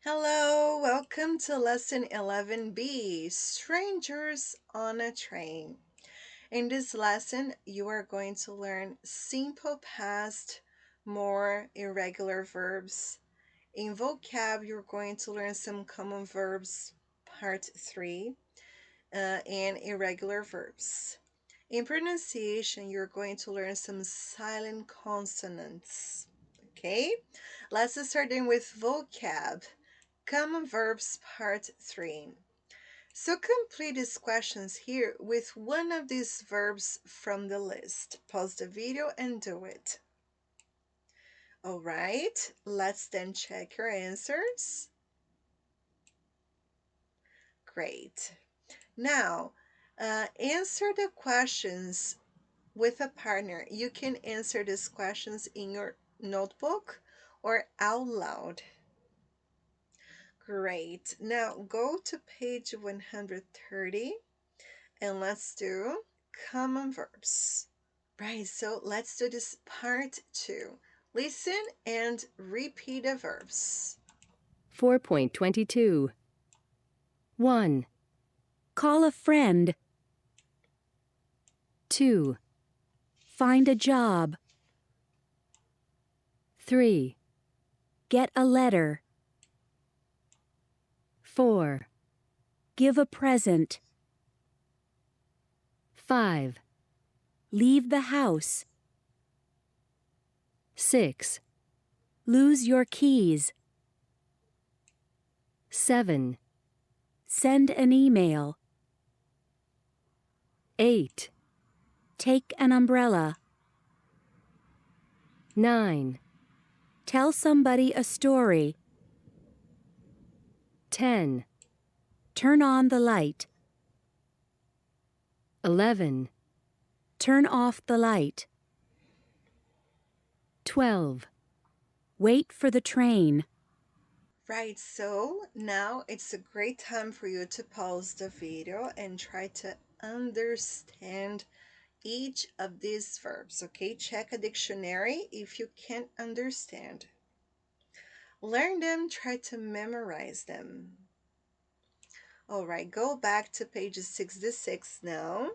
Hello, welcome to lesson 11B, Strangers on a Train. In this lesson, you are going to learn simple past, more irregular verbs. In vocab, you're going to learn some common verbs, part 3, and irregular verbs. In pronunciation, you're going to learn some silent consonants. Okay, let's start in with vocab. Common verbs part 3. So complete these questions here with one of these verbs from the list. Pause the video and do it. All right, let's then check your answers. Great. Now, answer the questions with a partner. You can answer these questions in your notebook or out loud. Great. Now go to page 130 and let's do common verbs. Right, so let's do this part 2. Listen and repeat the verbs. 4.22. 1. Call a friend. 2. Find a job. 3. Get a letter. 4. Give a present. 5. Leave the house. 6. Lose your keys. 7. Send an email. 8. Take an umbrella. 9. Tell somebody a story. 10. Turn on the light. 11. Turn off the light. 12. Wait for the train. Right, so now it's a great time for you to pause the video and try to understand each of these verbs, okay? Check a dictionary if you can't understand. Learn them, try to memorize them. All right, go back to page 66 now.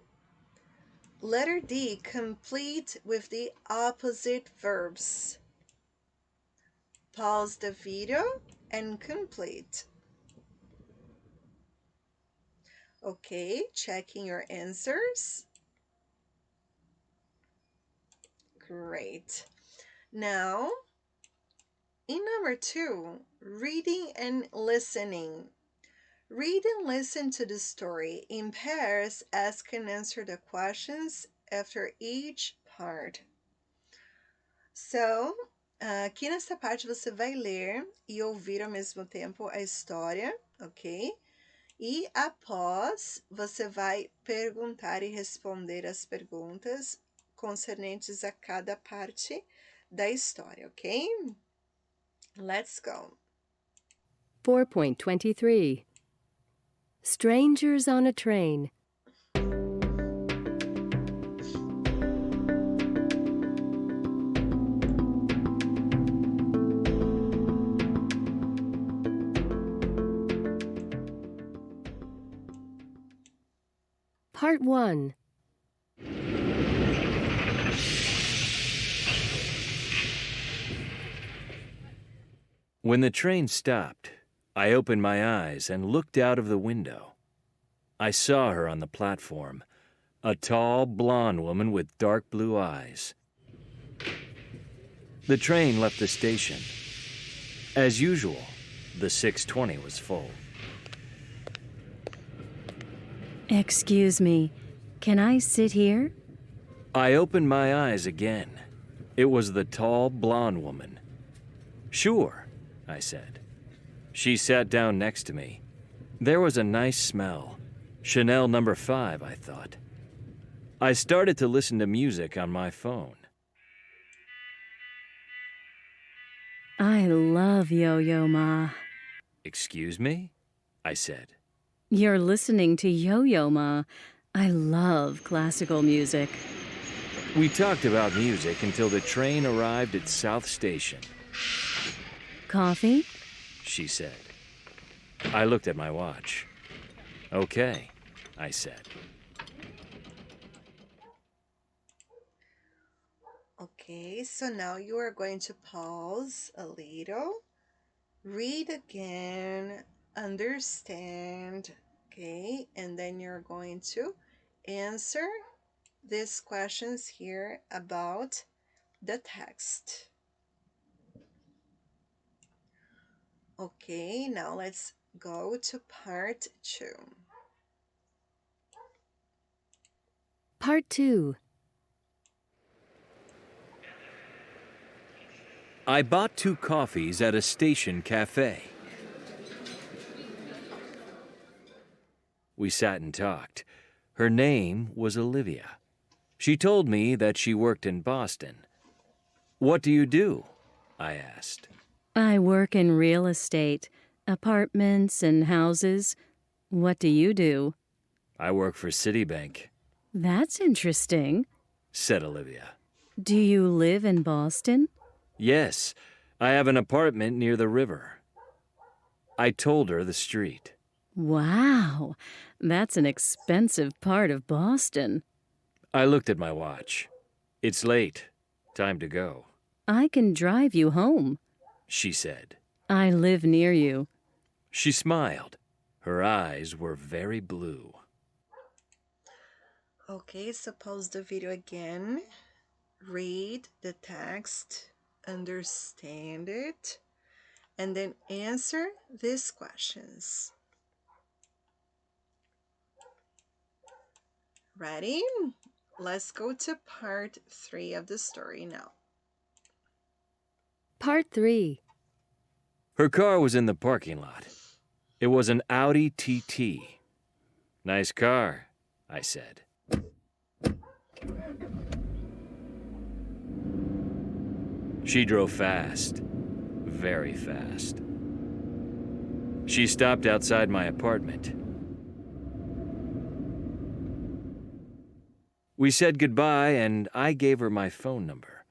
Letter D, complete with the opposite verbs. Pause the video and complete. Okay, checking your answers. Great. Now, in number 2, reading and listening. Read and listen to the story in pairs. Ask and answer the questions after each part. So, aqui nessa parte você vai ler e ouvir ao mesmo tempo a história, ok? E após, você vai perguntar e responder as perguntas concernentes a cada parte da história, ok? Let's go. 4.23. Strangers on a train. Part 1. When the train stopped, I opened my eyes and looked out of the window. I saw her on the platform, a tall, blonde woman with dark blue eyes. The train left the station. As usual, the 6:20 was full. Excuse me, can I sit here? I opened my eyes again. It was the tall, blonde woman. "Sure," I said. She sat down next to me. There was a nice smell. Chanel No. 5, I thought. I started to listen to music on my phone. I love Yo-Yo Ma. "Excuse me?" I said. You're listening to Yo-Yo Ma. I love classical music. We talked about music until the train arrived at South Station. Coffee? She said. I looked at my watch. Okay, I said. Okay, so now you are going to pause a little, read again, understand, okay, and then you're going to answer these questions here about the text. Okay, now let's go to part 2. Part 2. I bought 2 coffees at a station cafe. We sat and talked. Her name was Olivia. She told me that she worked in Boston. What do you do? I asked. I work in real estate, apartments and houses. What do you do? I work for Citibank, That's interesting. said Olivia. Do you live in Boston? Yes, I have an apartment near the river. I told her the street. Wow, that's an expensive part of Boston. I looked at my watch. It's late. Time to go, I can drive you home. she said. I live near you. She smiled. Her eyes were very blue. Okay, so pause the video again, read the text, understand it, and then answer these questions. Ready? Let's go to part 3 of the story now. Part 3. Her car was in the parking lot. It was an Audi TT. Nice car, I said. She drove fast, very fast. She stopped outside my apartment. We said goodbye, and I gave her my phone number.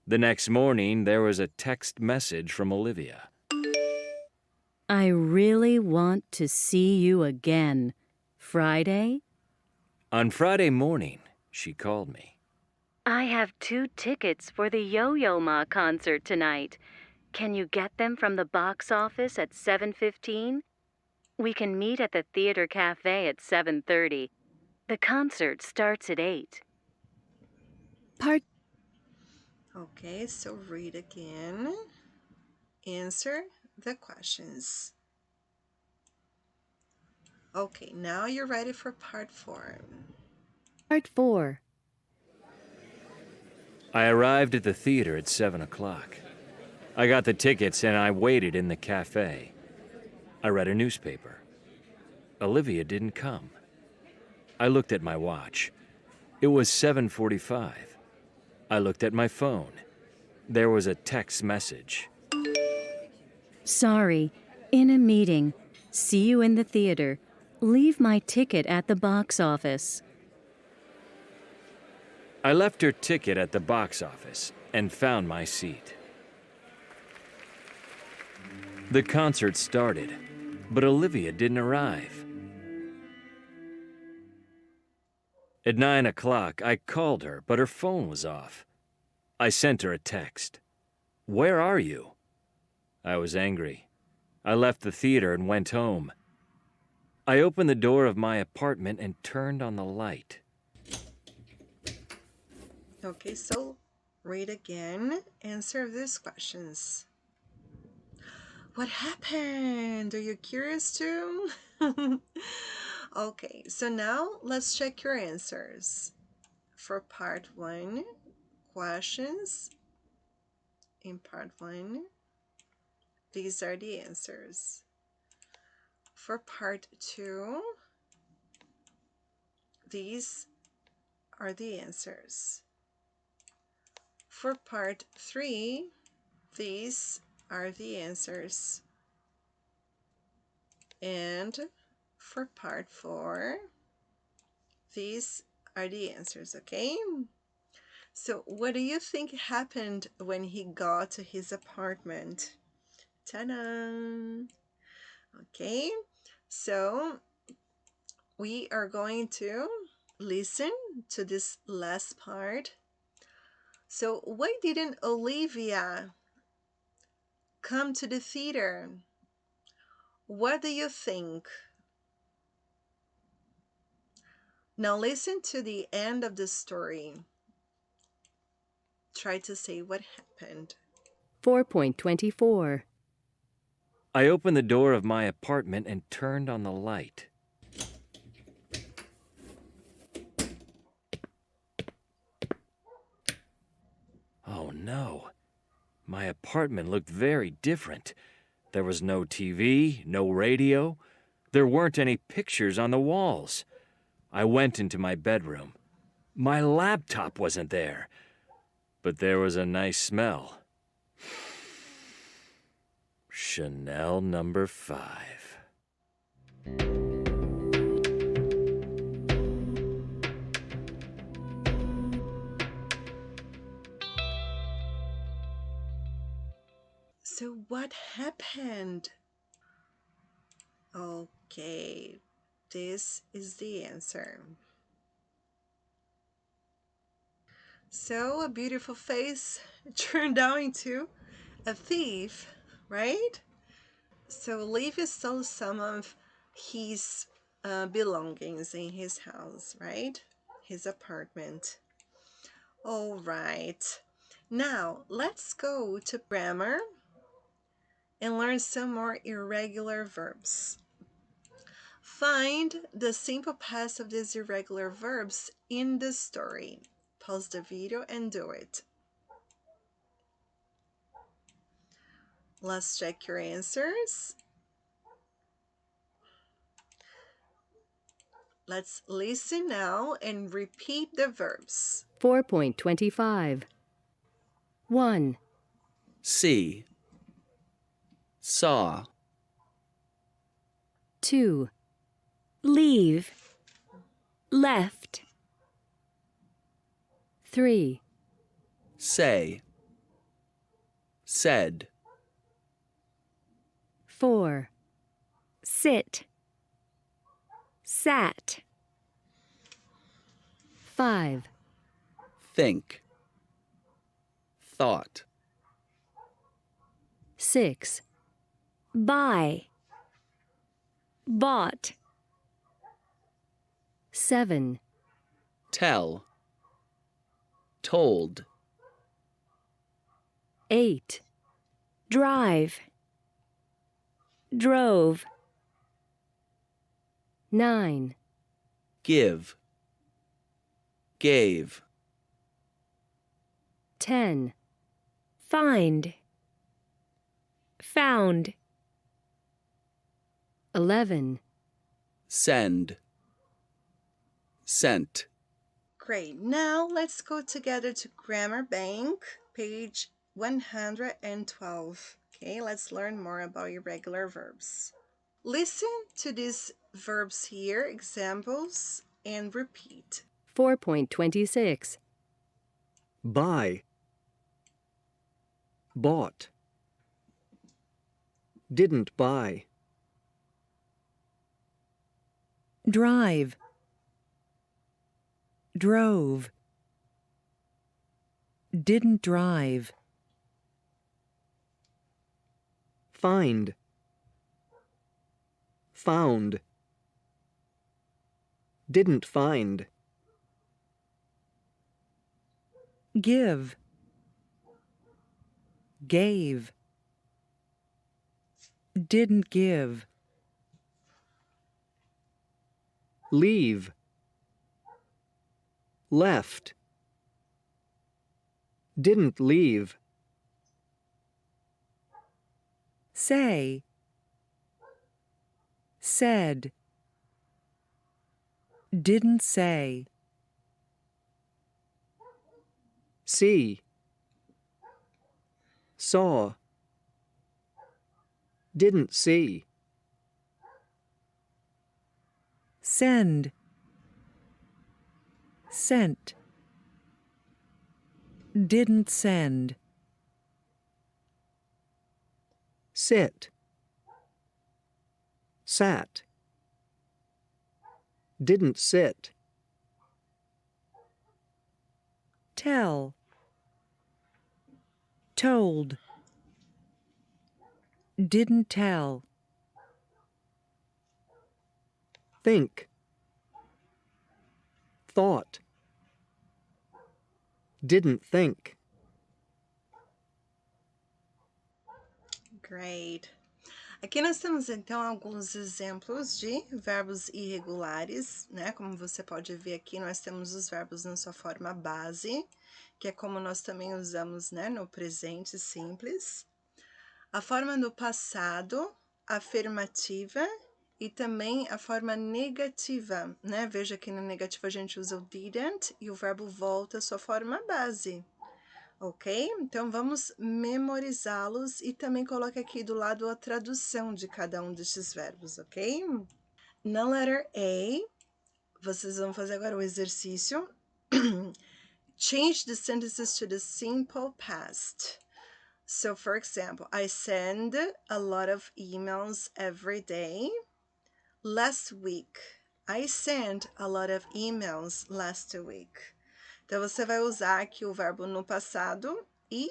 The next morning, there was a text message from Olivia. I really want to see you again. Friday? On Friday morning, she called me. I have 2 tickets for the Yo-Yo Ma concert tonight. Can you get them from the box office at 7:15? We can meet at the Theater Cafe at 7:30. The concert starts at 8. Part Okay, so read again, answer the questions. Okay, now you're ready for part 4. Part 4. I arrived at the theater at 7 o'clock. I got the tickets and I waited in the cafe. I read a newspaper. Olivia didn't come. I looked at my watch. It was 7:45. I looked at my phone. There was a text message. Sorry, in a meeting. See you in the theater. Leave my ticket at the box office. I left her ticket at the box office and found my seat. The concert started, but Olivia didn't arrive. At 9 o'clock, I called her, but her phone was off. I sent her a text. Where are you? I was angry. I left the theater and went home. I opened the door of my apartment and turned on the light. Okay, so read again, answer these questions. What happened? Are you curious too? Okay, so now let's check your answers. For part 1, questions. In part 1, these are the answers. For part 2, these are the answers. For part 3, these are the answers. And for part 4, these are the answers, okay? So what do you think happened when he got to his apartment? Ta-da! Okay, so we are going to listen to this last part. So, why didn't Olivia come to the theater? What do you think? Now, listen to the end of the story. Try to say what happened. 4.24. I opened the door of my apartment and turned on the light. Oh no. My apartment looked very different. There was no TV, no radio. There weren't any pictures on the walls. I went into my bedroom. My laptop wasn't there, but there was a nice smell. Chanel number 5. So, what happened? Okay, this is the answer. So, a beautiful face turned out into a thief, right? So, Levi stole some of his belongings in his house, right? His apartment. All right. Now, let's go to grammar and learn some more irregular verbs. Find the simple past of these irregular verbs in the story. Pause the video and do it. Let's check your answers. Let's listen now and repeat the verbs. 4.25. 1, See. Saw. 2, leave, left. 3, Say. Said. 4, sit, sat. 5, Think. Thought. 6, buy, bought. 7, Tell. Told. 8, drive, drove. 9, Give. Gave. 10, find, found. 11, Send. Sent. Great. Now let's go together to Grammar Bank, page 112. Okay, let's learn more about irregular verbs. Listen to these verbs here, examples, and repeat. 4.26, Buy. Bought. Didn't buy. Drive, drove, didn't drive. Find. Found. Didn't find. Give, gave, didn't give. Leave. Left. Didn't leave. Say, said, didn't say. See. Saw. Didn't see. Send, sent, didn't send. Sit. sat. Didn't sit. Tell. Told. Didn't tell. Think. Thought. Didn't think. Great. Aqui nós temos então alguns exemplos de verbos irregulares, né? Como você pode ver aqui, nós temos os verbos na sua forma base, que é como nós também usamos, né, no presente simples. A forma no passado, afirmativa, e também a forma negativa, né? Veja que no negativo a gente usa o didn't e o verbo volta à sua forma base. Ok? Então, vamos memorizá-los e também coloque aqui do lado a tradução de cada um destes verbos, ok? Na letra A, vocês vão fazer agora o exercício. Change the sentences to the simple past. So, for example, I send a lot of emails every day. Last week, I sent a lot of emails last week. Então, você vai usar aqui o verbo no passado e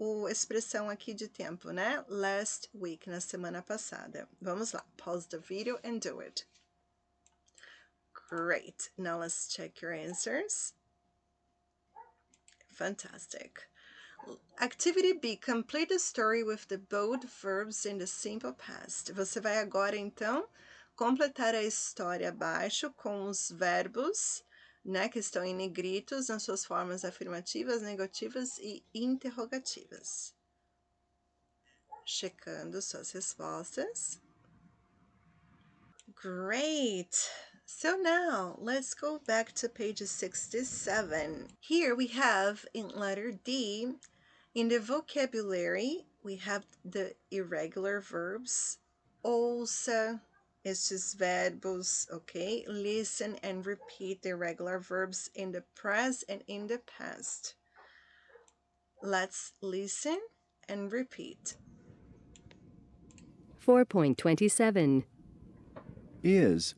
a expressão aqui de tempo, né? Last week, na semana passada. Vamos lá. Pause the video and do it. Great. Now, let's check your answers. Fantastic. Activity B. Complete the story with the bold verbs in the simple past. Você vai agora, então, completar a história abaixo com os verbos, né, que estão em negritos nas suas formas afirmativas, negativas e interrogativas. Checando suas respostas. Great! So now, let's go back to page 67. Here we have in letter D, in the vocabulary, we have the irregular verbs, ouça, estes verbos, okay? Listen and repeat the irregular verbs in the present and in the past. Let's listen and repeat. 4.27. Is,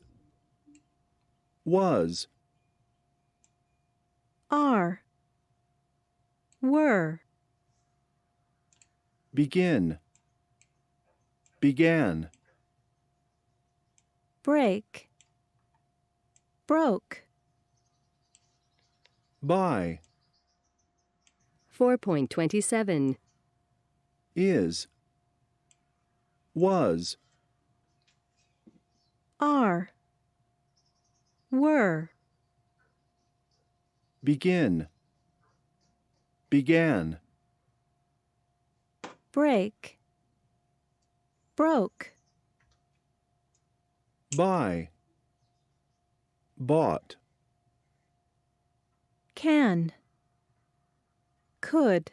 was, Are. Were. begin, began, Break. Broke. buy, 4.27. is, was, Are. Were. begin, began, Break. Broke. buy, bought, Can. Could.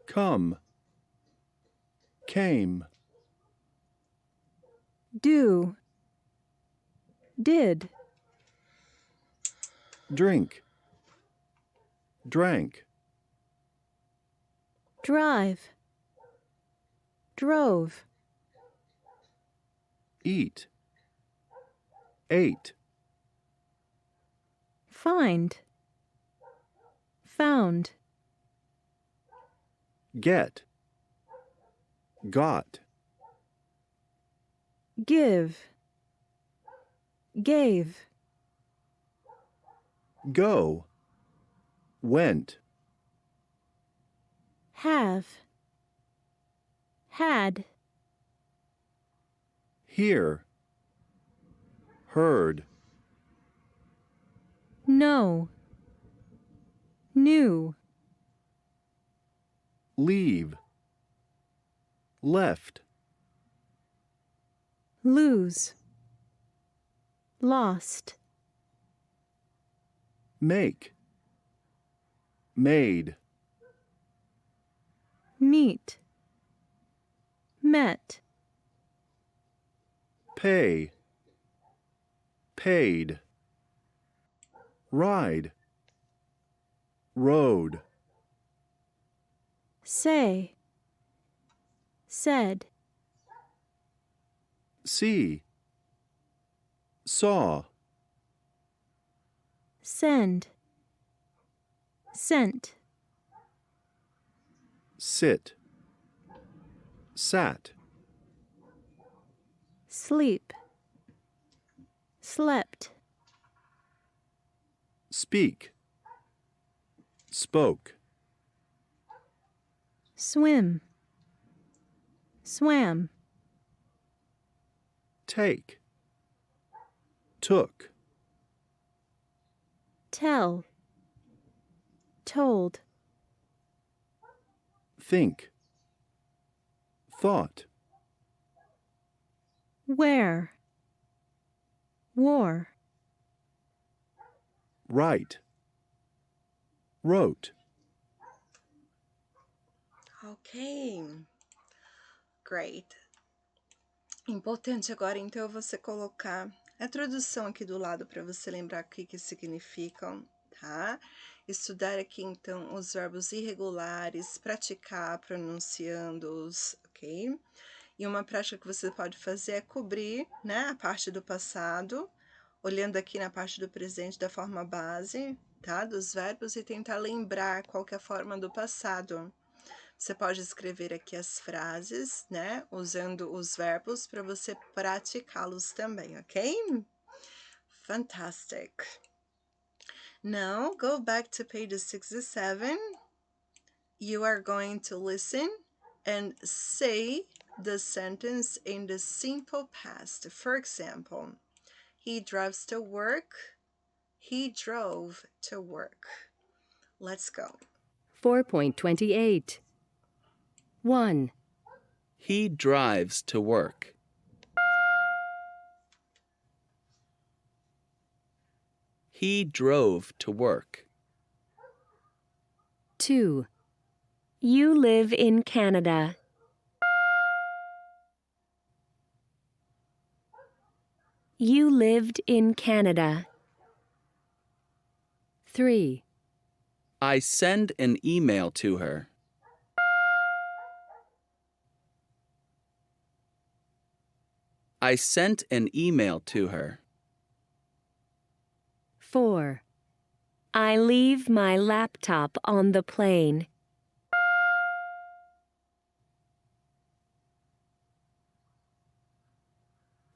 come, came, Do. Did. drink, drank, Drive. Drove. eat, ate, Find. Found. get, got, Give. Gave. go, went, Have. Had. hear, heard, Know. Knew. leave, left, Lose. Lost. make, made, Meet. Met. pay, paid, ride, rode, Say. Said. see, saw, Send. Sent. sit, sat, Sleep. Slept. speak, spoke, Swim. Swam. take, took, Tell. Told. think, thought, Where. Wore. write, wrote. Ok. Great. Importante agora, então, você colocar a tradução aqui do lado para você lembrar o que significam, tá? Estudar aqui, então, os verbos irregulares, praticar pronunciando-os, ok? E uma prática que você pode fazer é cobrir, né, a parte do passado, olhando aqui na parte do presente da forma base, tá? Dos verbos e tentar lembrar qual que é a forma do passado. Você pode escrever aqui as frases, né, usando os verbos para você praticá-los também, ok? Fantastic. Now, go back to page 67. You are going to listen and say the sentence in the simple past. For example, he drives to work. He drove to work. Let's go. 4.28. 1, He drives to work. He drove to work. 2, You live in Canada. You lived in Canada. 3, I send an email to her. I sent an email to her. 4, I leave my laptop on the plane.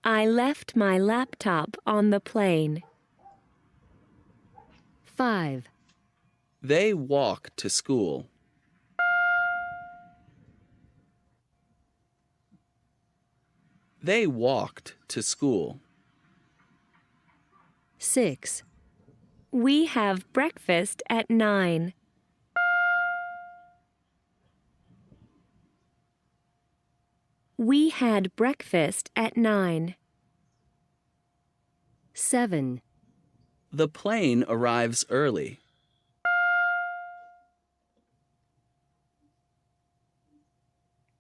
I left my laptop on the plane. 5, They walk to school. They walked to school. 6, We have breakfast at 9. We had breakfast at 9. 7, The plane arrives early.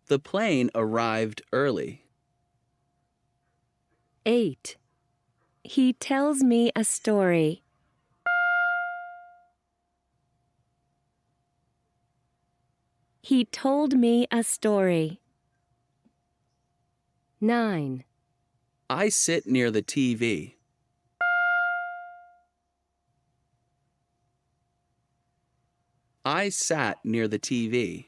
The plane arrived early. 8, He tells me a story. He told me a story. 9, I sit near the TV. I sat near the TV.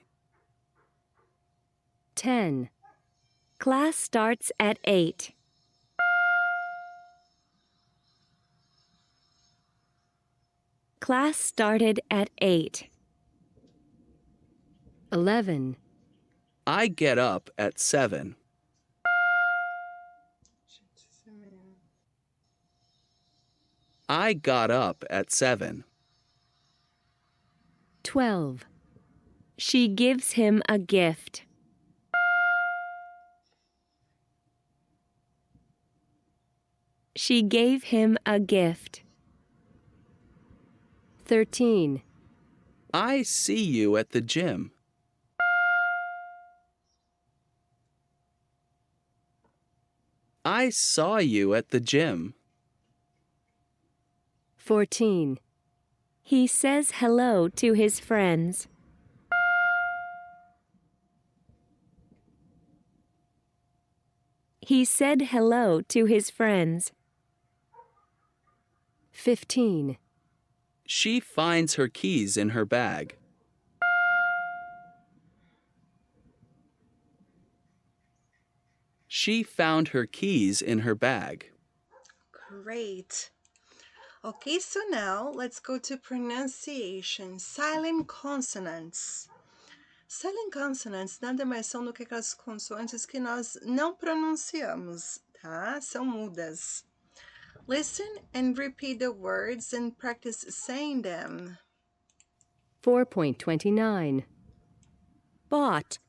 10, Class starts at 8. Class started at 8. 11, I get up at 7. I got up at 7. 12, She gives him a gift. She gave him a gift. 13, I see you at the gym. I saw you at the gym. 14, He says hello to his friends. He said hello to his friends. 15. She finds her keys in her bag. She found her keys in her bag. Great. Okay, so now let's go to pronunciation. Silent consonants. Silent consonants nada mais são do que aquelas consoantes que nós não pronunciamos, tá? São mudas. Listen and repeat the words and practice saying them. 4.29. Bought.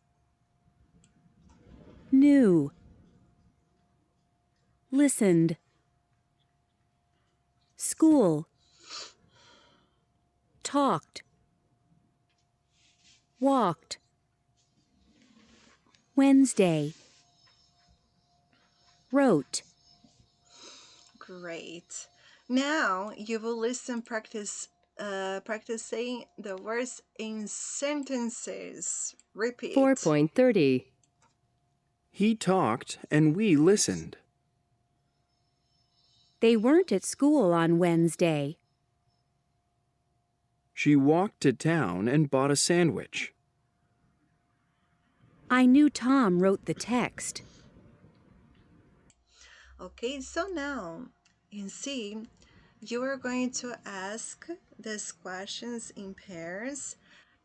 Knew. Listened. School. Talked. Walked. Wednesday. Wrote. Great. Now you will listen, practice saying the words in sentences. Repeat. 4.30. He talked and we listened. They weren't at school on Wednesday. She walked to town and bought a sandwich. I knew Tom wrote the text. Okay, so now in C, you are going to ask these questions in pairs.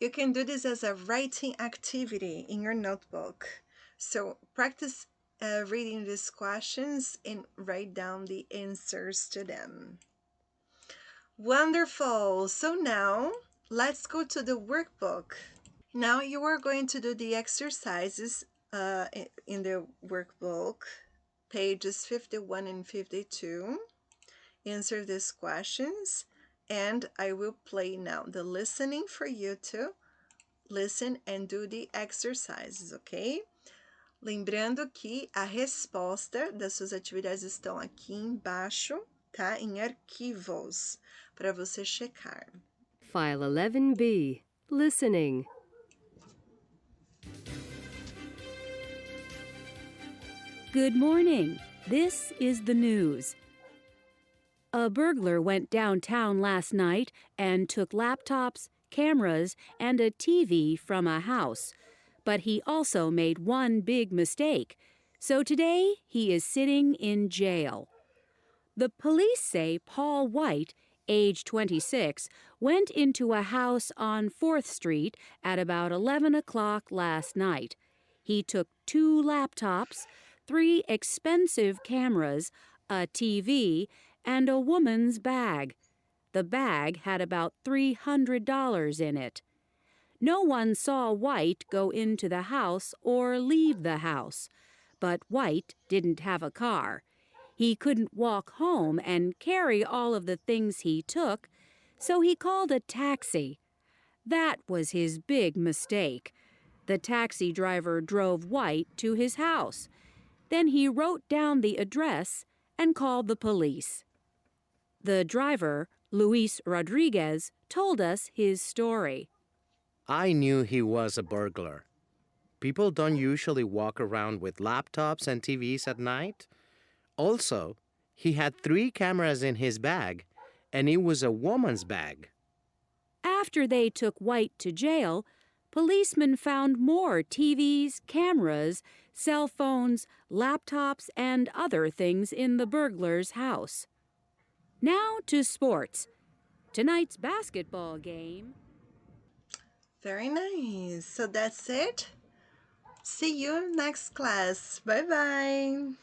You can do this as a writing activity in your notebook. So practice reading these questions and write down the answers to them. Wonderful. So now let's go to the workbook. Now you are going to do the exercises in the workbook, pages 51 and 52. Answer these questions, and I will play now the listening for you to listen and do the exercises, ok? Lembrando que a resposta das suas atividades estão aqui embaixo, tá? Em arquivos, para você checar. File 11B. Listening. Good morning. This is the news. A burglar went downtown last night and took laptops, cameras, and a TV from a house. But he also made one big mistake. So today he is sitting in jail. The police say Paul White, age 26, went into a house on 4th Street at about 11 o'clock last night. He took 2 laptops, 3 expensive cameras, a TV, and a woman's bag. The bag had about $300 in it. No one saw White go into the house or leave the house, but White didn't have a car. He couldn't walk home and carry all of the things he took, so he called a taxi. That was his big mistake. The taxi driver drove White to his house. Then he wrote down the address and called the police. The driver, Luis Rodriguez, told us his story. I knew he was a burglar. People don't usually walk around with laptops and TVs at night. Also, he had 3 cameras in his bag, and it was a woman's bag. After they took White to jail, policemen found more TVs, cameras, cell phones, laptops, and other things in the burglar's house. Now to sports. Tonight's basketball game. Very nice. So that's it. See you next class. Bye-bye.